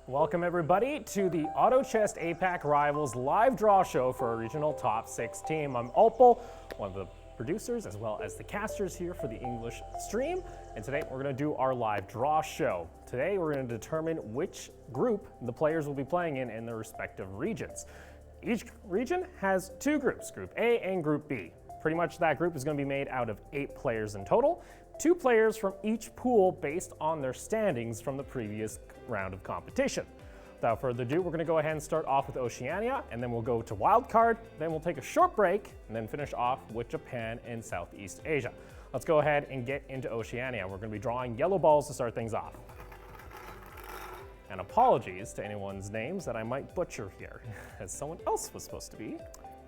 Welcome everybody to the Auto Chest APAC Rivals live draw show for our regional top 6 team. I'm Opal, one of the producers as well as the casters here for the English stream, and today we're going to do our live draw show. Today we're going to determine which group the players will be playing in their respective regions. Each region has 2 groups, Group A and Group B. Pretty much that group is going to be made out of 8 players in total, 2 players from each pool based on their standings from the previous round of competition. Without further ado, we're going to go ahead and start off with Oceania, and then we'll go to Wildcard, then we'll take a short break, and then finish off with Japan and Southeast Asia. Let's go ahead and get into Oceania. We're going to be drawing yellow balls to start things off. And apologies to anyone's names that I might butcher here, as someone else was supposed to be,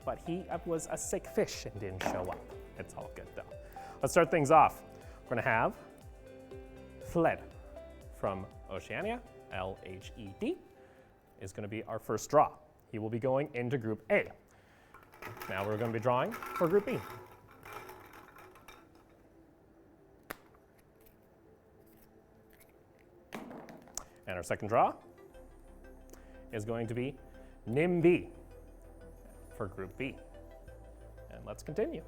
but he was a sick fish and didn't show up. It's all good though. Let's start things off. We're going to have Fled from Oceania, L-H-E-D, is going to be our first draw. He will be going into Group A. Now we're going to be drawing for Group B. And our second draw is going to be NIMB for Group B. And let's continue.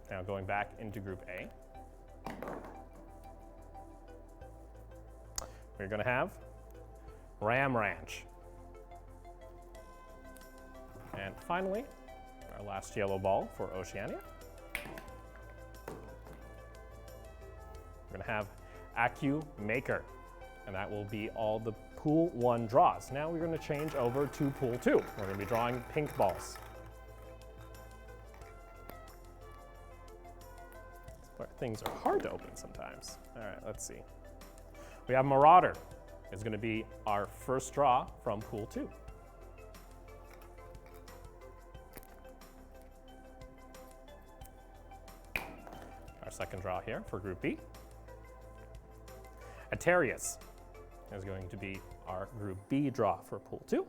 Now going back into Group A, we're going to have Ram Ranch. And finally, our last yellow ball for Oceania. We're going to have Acu Maker, and that will be all the Pool 1 draws. Now we're going to change over to Pool 2. We're going to be drawing pink balls. Things are hard to open sometimes. All right, let's see. We have Marauder. It's going to be our first draw from Pool 2. Our second draw here for Group B. Atarius is going to be our Group B draw for Pool 2.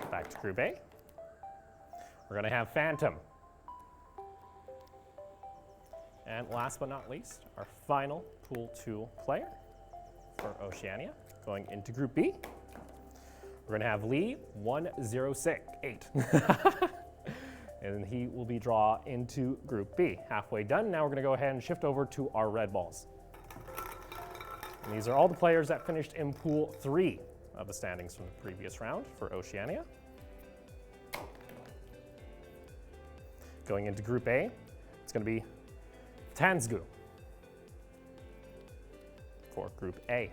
Back to Group A. We're going to have Phantom. And last but not least, our final Pool 2 player for Oceania going into Group B. We're going to have Lee 1068. And he will be drawn into Group B. Halfway done. Now we're going to go ahead and shift over to our red balls. And these are all the players that finished in Pool 3 of the standings from the previous round for Oceania. Going into Group A, it's going to be Tanzgu for Group A.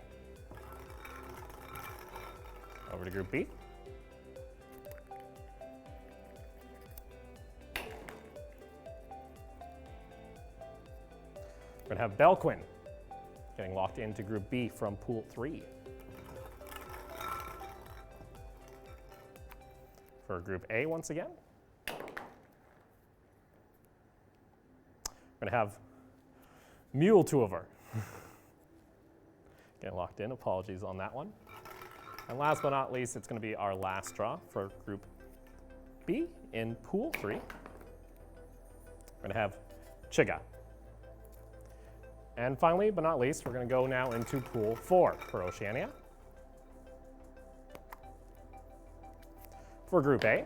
Over to Group B. We're going to have Belquin getting locked into Group B from Pool 3. For Group A once again, we're going to have Mule Tuover getting locked in. Apologies on that one. And last but not least, it's going to be our last draw for Group B in Pool 3. We're going to have Chiga. And finally, but not least, we're going to go now into Pool 4 for Oceania. For Group A,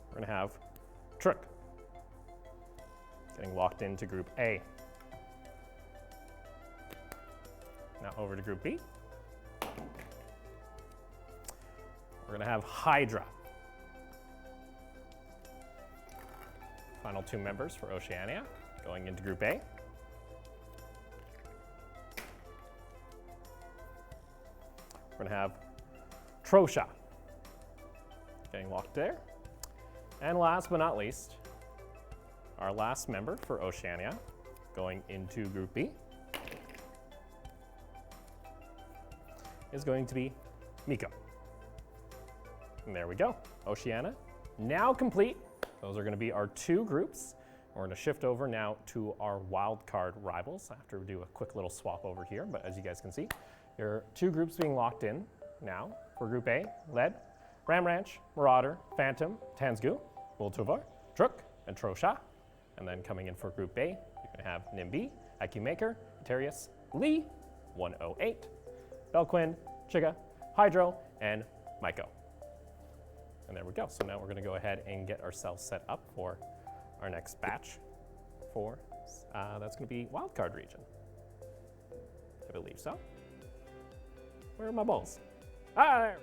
we're going to have Trick getting locked into Group A. Now over to Group B. We're going to have Hydra. Final 2 members for Oceania going into Group A. We're going to have Trosha getting locked there. And last but not least, our last member for Oceania going into Group B is going to be Miko. And there we go. Oceania now complete. Those are going to be our 2 groups. We're going to shift over now to our wildcard rivals after we do a quick little swap over here. But as you guys can see, there are 2 groups being locked in now. For Group A, led Ram Ranch, Marauder, Phantom, Tanzgu, Ultovar, Druk, and Trosha. And then coming in for Group A, you're going to have Nimbi, Akimaker, Terius, Lee, 108, Belquin, Chiga, Hydro, and Maiko. And there we go. So now we're going to go ahead and get ourselves set up for our next batch for, that's going to be Wildcard region. I believe so. Where are my balls? Ah, there.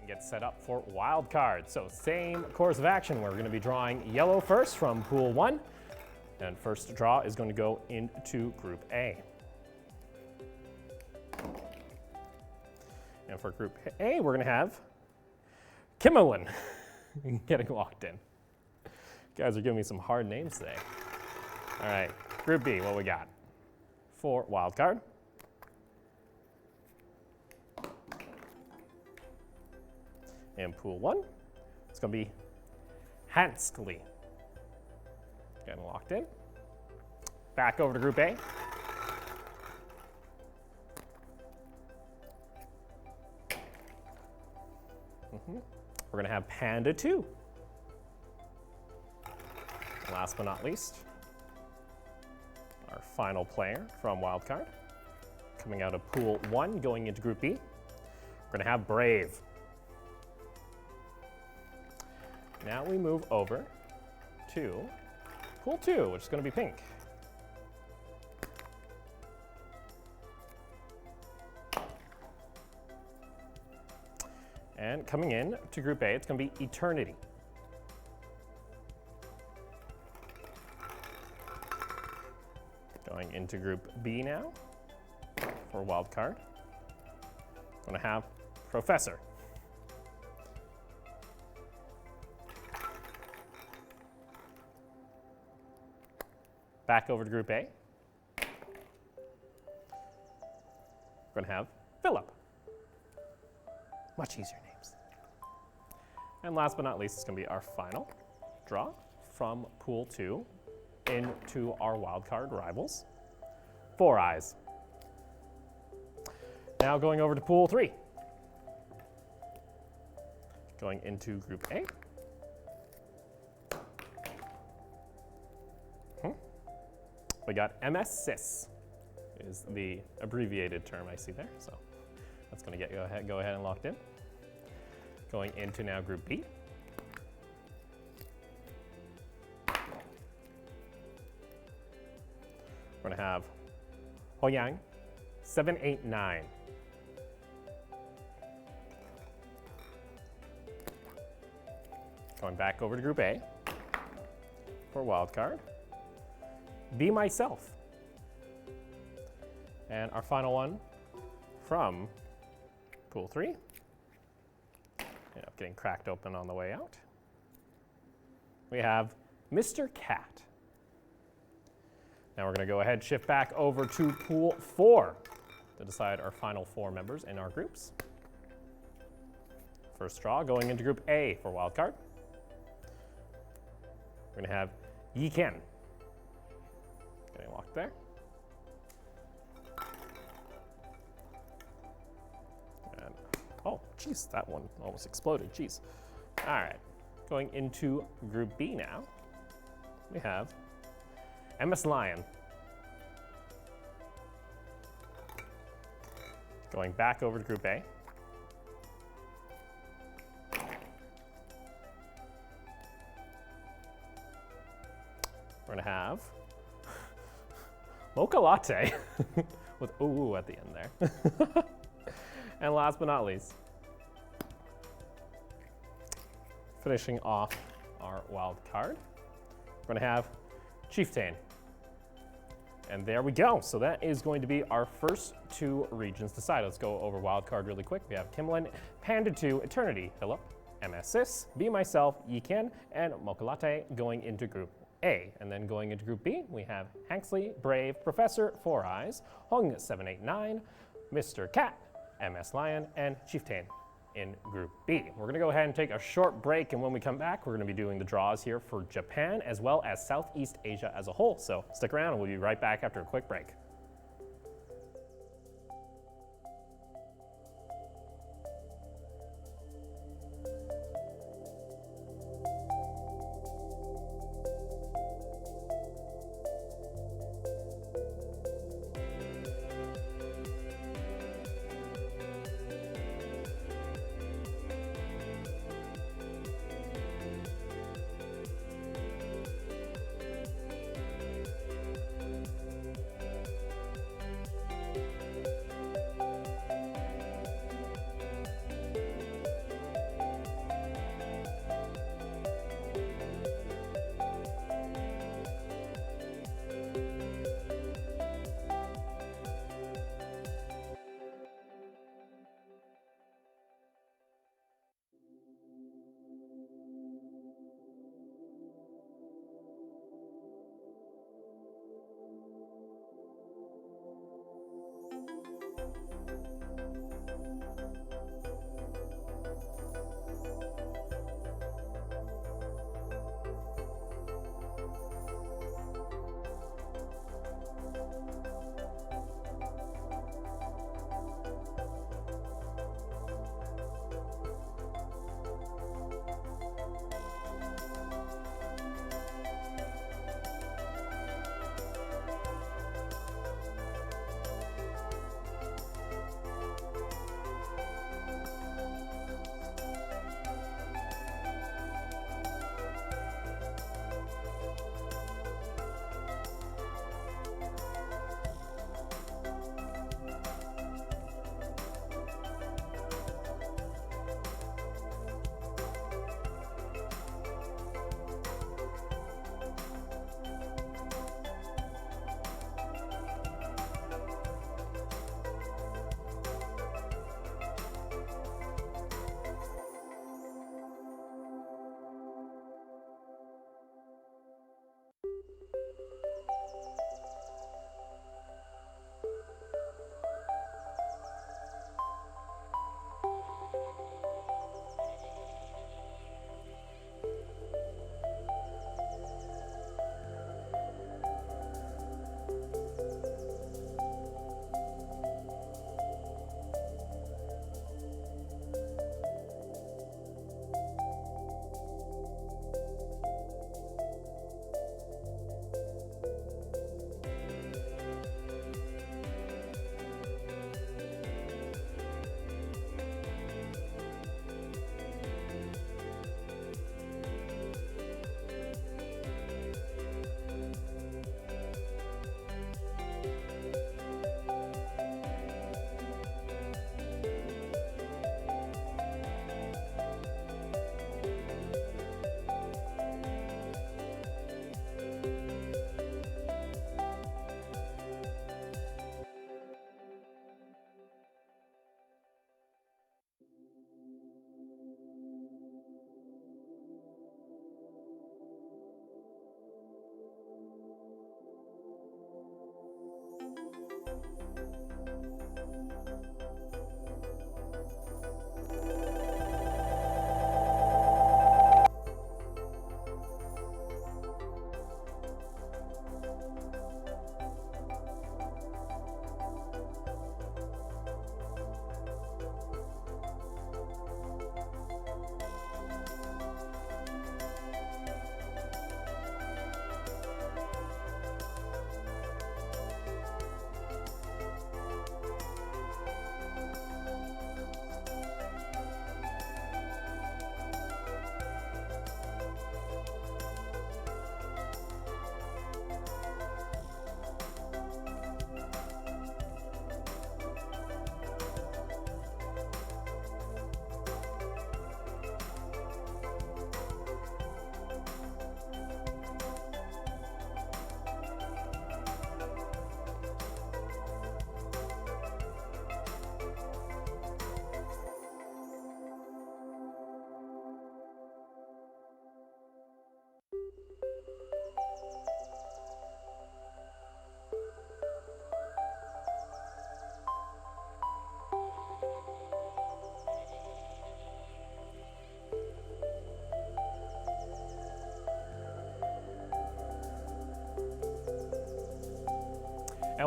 Get set up for Wildcard. So same course of action. We're going to be drawing yellow first from Pool 1. And first draw is going to go into Group A. And for Group A, we're going to have Kimmelin getting locked in. You guys are giving me some hard names today. All right, Group B, what we got? For Wildcard. In Pool 1, it's going to be Hansley. Getting locked in. Back over to Group A. We're going to have Panda 2. Last but not least, our final player from Wildcard. Coming out of Pool 1, going into Group B, we're going to have Brave. Now we move over to Pool 2, which is going to be pink. And coming in to Group A, it's going to be Eternity. Going into Group B now for Wildcard. Going to have Professor. Back over to Group A. We're going to have Philip. Much easier names. And last but not least, it's going to be our final draw from Pool 2 into our Wildcard rivals. Four Eyes. Now going over to Pool 3. Going into Group A. We got MS-CIS is the abbreviated term I see there. So that's going to go ahead and locked in. Going into now Group B. We're going to have Hoyang 789. Going back over to Group A for Wildcard. Be Myself. And our final one from Pool 3. Ended up getting cracked open on the way out. We have Mr. Cat. Now we're going to go ahead and shift back over to Pool 4 to decide our final four members in our groups. First draw going into Group A for Wildcard. We're going to have Yi Ken. Getting locked there. And, oh, geez, that one almost exploded. Geez. All right, going into Group B now. We have MS Lion. Going back over to Group A. We're going to have Mocha Latte with ooh at the end there. And last but not least, finishing off our wild card, we're going to have Chieftain. And there we go. So that is going to be our first two regions decided. Let's go over wild card really quick. We have Kimlin, Panda 2, Eternity, Philip, MS-CIS, Be Myself, Yiken, and Mocha Latte going into Group A. And then going into Group B, we have Hanksley, Brave, Professor, Four Eyes, Hung 789, Mr. Cat, MS Lion, and Chieftain in Group B. We're going to go ahead and take a short break, and when we come back, we're going to be doing the draws here for Japan as well as Southeast Asia as a whole. So stick around, and we'll be right back after a quick break.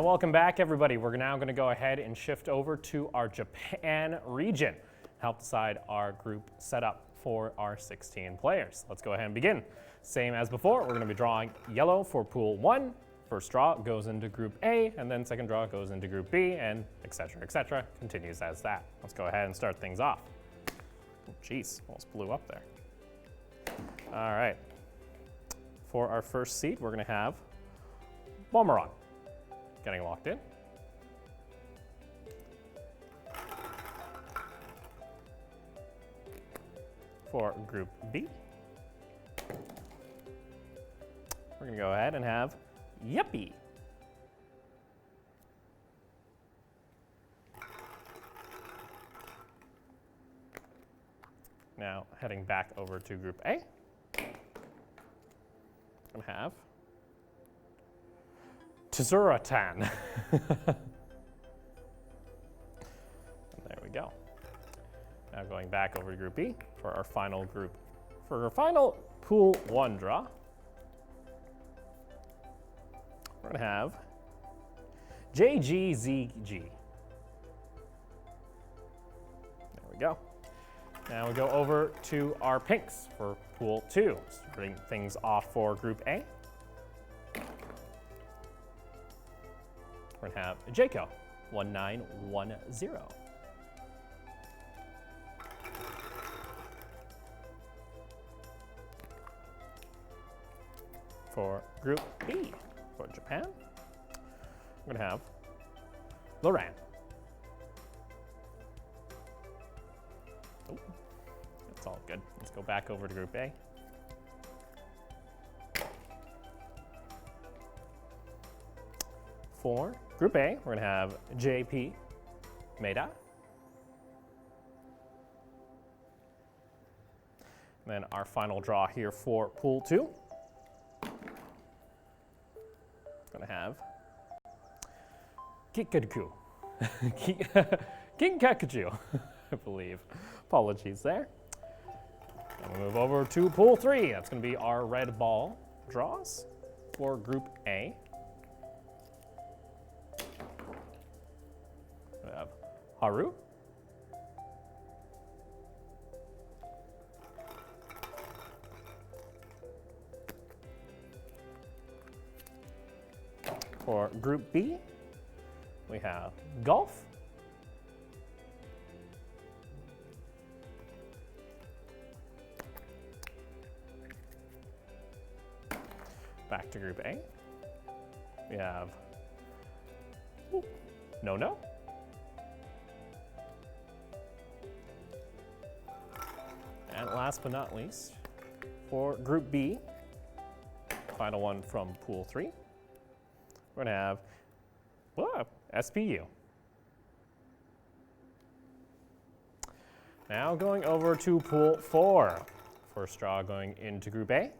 And welcome back, everybody. We're now going to go ahead and shift over to our Japan region, help decide our group setup for our 16 players. Let's go ahead and begin. Same as before, we're going to be drawing yellow for Pool 1. First draw goes into Group A, and then second draw goes into Group B, and etc., continues as that. Let's go ahead and start things off. Oh, geez, almost blew up there. All right. For our first seed, we're going to have Bomberon. Getting locked in. For Group B, we're going to go ahead and have Yuppie. Now heading back over to Group A, I'm going to have Tazuratan. There we go. Now going back over to Group B for our final group. For our final Pool 1 draw, we're going to have JGZG. There we go. Now we go over to our pinks for Pool 2. Starting things off for Group A. We're going to have Jaco, 1910. For Group B, for Japan, we're going to have Loran. Oh, that's all good. Let's go back over to Group A. For Group A, we're going to have JP Maeda. And then our final draw here for Pool 2. Going to have Kikaku. Kinkakaku, I believe. Apologies there. And we move over to Pool 3. That's going to be our red ball draws for Group A. We have Haru. For Group B, we have Golf. Back to Group A, we have No. And last but not least, for Group B, final one from Pool 3, we're going to have SPU. Now going over to Pool 4. First draw going into Group A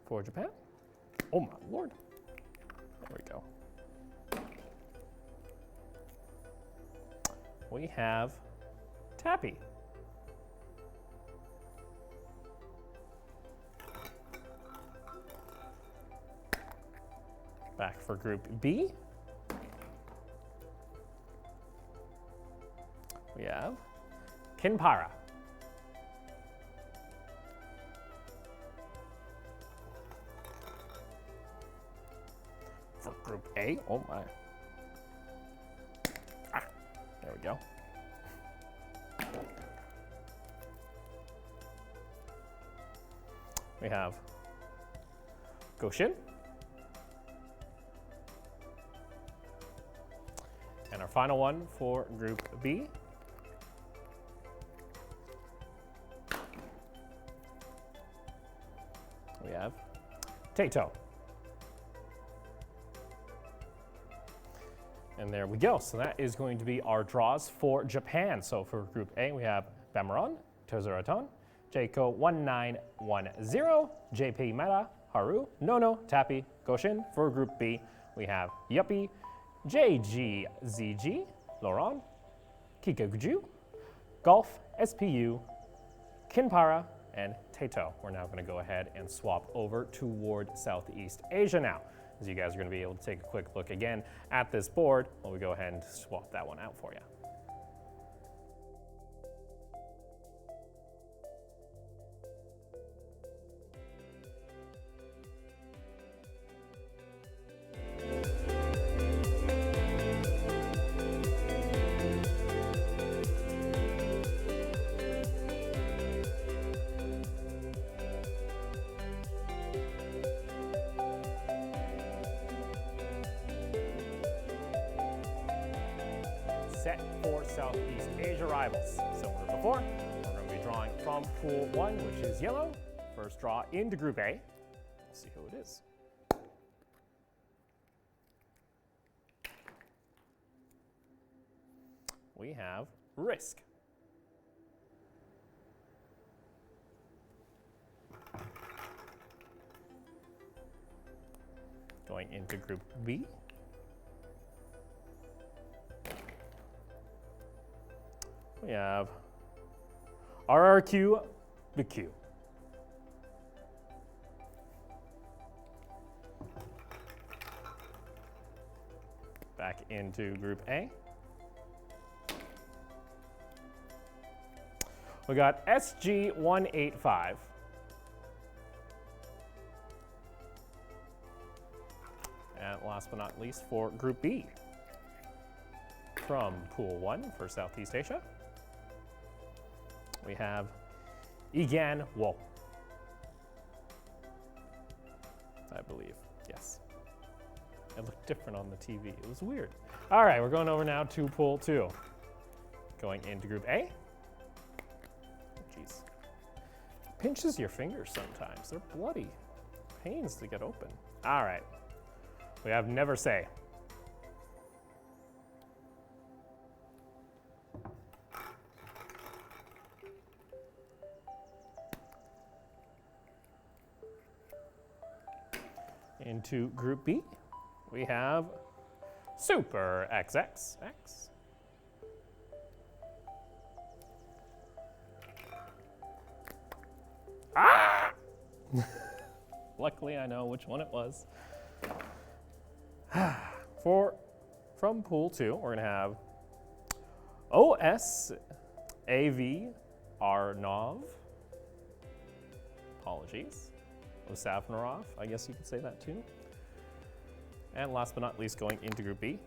for Japan. Oh my lord. There we go. We have Tappy. Back for Group B, we have Kinpara. For Group A, oh my. There we go. We have Goshin. And our final one for Group B, we have Taito. And there we go. So that is going to be our draws for Japan. So for Group A, we have Bamaron, Tozuraton, Jaco 1910, JP Meta, Haru, Nono, Tappy, Goshin. For Group B, we have Yuppie, JGZG, Laurent, Kikakuju, Golf, SPU, Kinpara, and Taito. We're now going to go ahead and swap over toward Southeast Asia now. as you guys are going to be able to take a quick look again at this board while we go ahead and swap that one out for you. Set for Southeast Asia rivals. Similar to before, we're going to be drawing from Pool 1, which is yellow. First draw into Group A. We'll see who it is. We have Risk. Going into Group B. We have RRQ, the Q. Back into Group A. We got SG185. And last but not least for Group B. From Pool 1 for Southeast Asia, we have Egan Wo. I believe, yes. It looked different on the TV. It was weird. All right, we're going over now to Pool 2. Going into Group A. Jeez. Pinches your fingers sometimes. They're bloody. Pains to get open. All right. We have Never Say. Into Group B, we have Super XXX. Ah! Luckily, I know which one it was. From Pool 2, we're going to have OSAV Arnov. Apologies. Osafnarov, I guess you could say that too. And last but not least, going into Group B,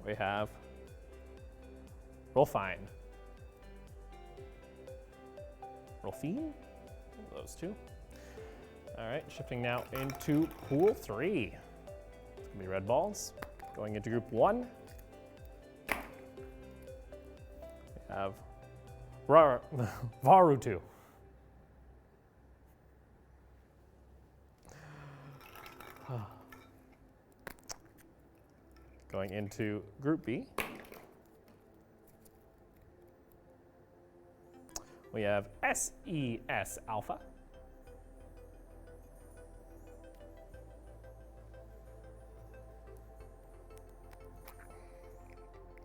we have Rolfine. Rolfine? Those two. All right, shifting now into Pool 3. It's gonna be red balls. Going into Group 1, we have Varutu. Going into Group B, we have SES Alpha.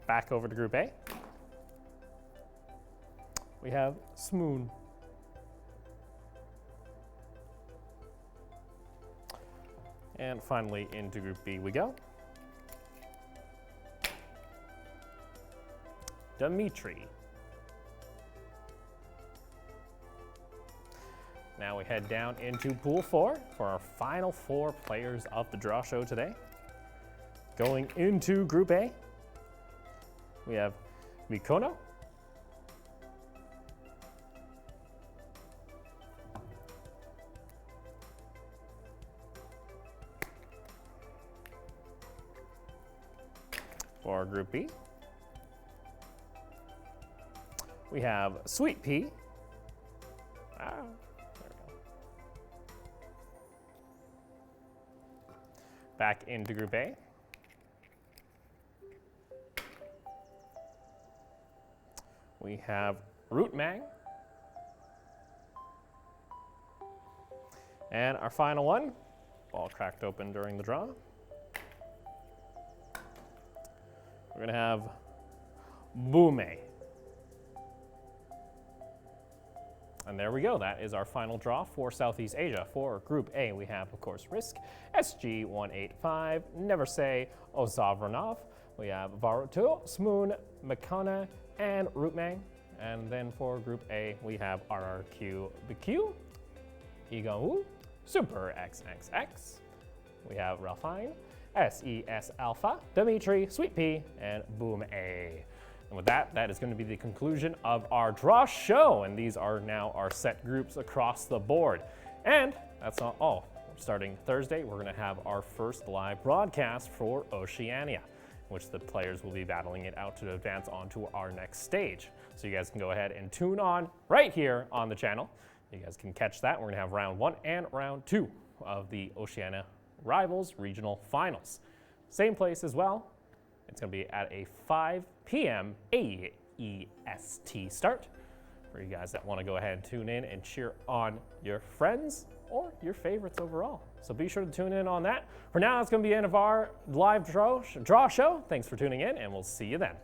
Back over to Group A. We have Smoon. And finally, into Group B we go. Dimitri. Now we head down into Pool 4 for our final 4 players of the draw show today. Going into Group A, we have Mikono. For Group B, we have Sweet Pea. There we go. Back into Group A. We have Root Mang. And our final one, ball cracked open during the draw. We're going to have Bume. And there we go. That is our final draw for Southeast Asia. For Group A, we have, of course, Risk, SG185, Never Say, Ozavranov. We have Varuto, Smoon, Makana, and Rootmang. And then for Group A, we have RRQ BQ, Igao, Super XXX. We have Ralphine, SES Alpha, Dimitri, Sweet Pea, and Boom A. And with that, that is going to be the conclusion of our draw show. And these are now our set groups across the board. And that's not all. Starting Thursday, we're going to have our first live broadcast for Oceania, in which the players will be battling it out to advance onto our next stage. So you guys can go ahead and tune on right here on the channel. You guys can catch that. We're going to have round 1 and round 2 of the Oceania Rivals Regional Finals. Same place as well. It's going to be at a 5 p.m. AEST start for you guys that want to go ahead and tune in and cheer on your friends or your favorites overall. So be sure to tune in on that. For now, it's going to be the end of our live draw show. Thanks for tuning in, and we'll see you then.